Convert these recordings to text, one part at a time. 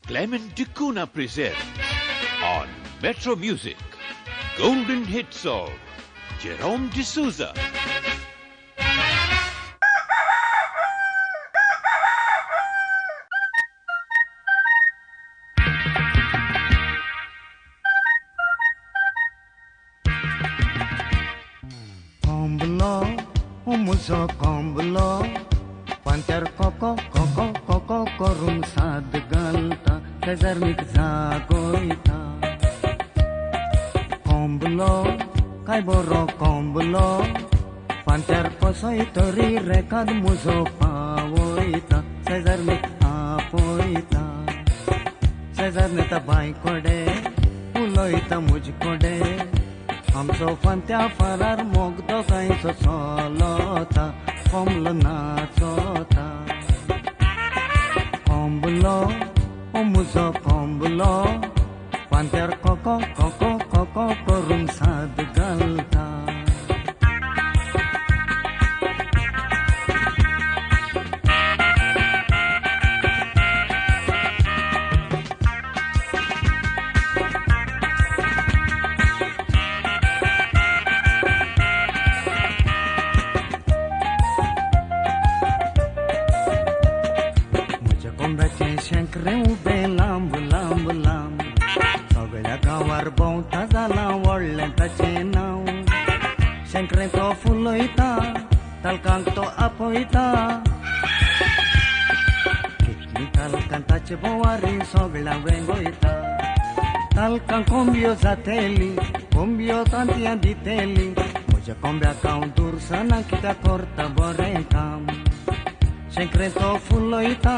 Clement Ticuna present on Metro Music Golden Hits of Jerome D'Souza. Kombulo, panter koko korum sad galta, kezernik zagoita. Kombulo, kai boro kombulo, panter kosoi tori rekad muzo pavoita, kezernik apoita. Kezerneta bai kode, uloita mujkode. आमचो फांत्या फरार मोगदो गायचो चलोता कोंबलो नाचोता कोंबलो ओ मुजो कोंबलो फांत्यार cocoa करून साद घालता शेंकरे ube लांब सगळ्या गांवार भोंवता जाला व्हडलें ताचें नांव शेंकरे तो फुलयता तालकांक तो आपयता कितली तालकां ताचे बोवारी सगळ्यांक वेंगयता तालकांक कोंबयो जातेली कोंबयो तांतयां दितेली म्हज्या कोंब्याक हांव दुरसाना कित्याक करता बरें काम शेंकरे तो फुलयता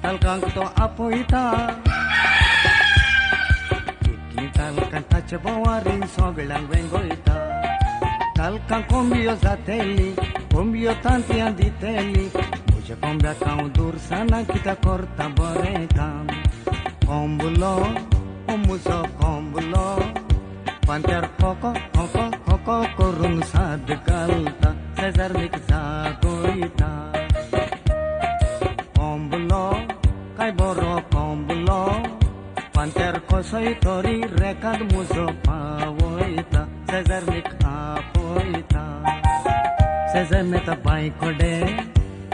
तालकांक तो आपयता कितली तालकां ताचे बोवारी सगळ्यांक वेंगयता तालकांक कोंबयो जातेली कोंबयो तांतयां दितेली म्हज्या कोंब्याक हांव दुरसाना कित्याक करता बरें काम कोंबलो ओ मुजो कोंबलो पांत्यार कोको करून साद घालता शेजारनीक जागोयता कोंबलो काय बरो कोंबलो पांत्यार कसोय तरी रेकाद मुजो पावयता शेजारनीक आपयता शेजारनेता बाय कोडे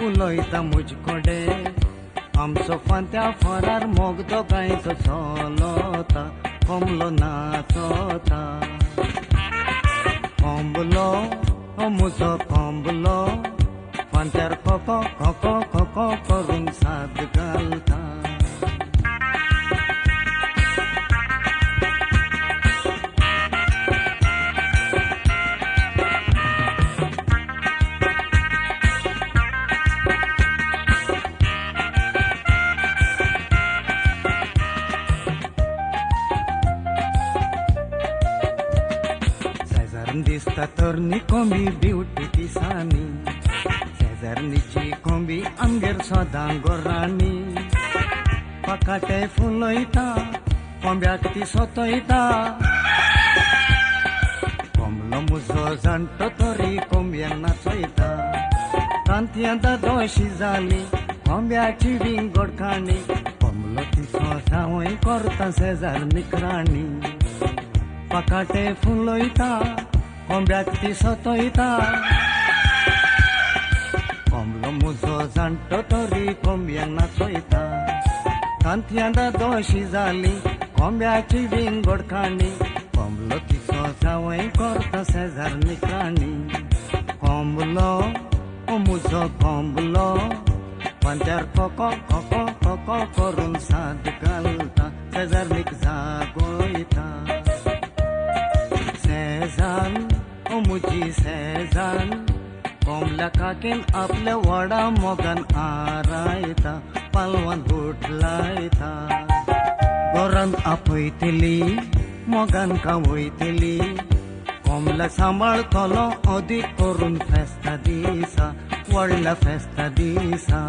उलयता मुज कोडे आमचो फांत्या फरार मोगदो गायचो चलोता कोंबलो नाचोता कोंबलो ओ मुजो कोंबलो फांत्यार कोको करून साद घालता शेजारून दिसता तरणी कोंबी ब्युटी दिसांनी शेजारणीची कोंबी आमगेर सदां गोराणी पकाटे फुलयता कोंब्याक ती सोतयता कोंबलो मुजो जाणटो तरी कोंब्याक नाचयता तांतयां दोशी जाली कोंब्याची विंगड खाणी कोंबलो तिचो जावय करता शेजारणीक राणी पकाटे फुलयता कोंब्याक ती सोतयता कोंबलो मुजो जाणटो तरी कोंब्याक नाचयता तांतयां दोशी जाली कोंब्याची विंगड खाणी कोंबलो तिचो जावय करता शेजारणीक राणी कोंबलो ओ मुजो कोंबलो पांत्यार कोको करून साद घालता शेजारणीक जागोयता सेजान ओ मुजी सेजान कोंबल्या काकीन आपल्या व्हडा मोगान आरायता पालवान बूट लायता गोरान आपयतली मोगान कावयतली कोंबल्या सांबाळतलो अदीक करून फेस्ता दिसा व्हडल्या फेस्ता दिसा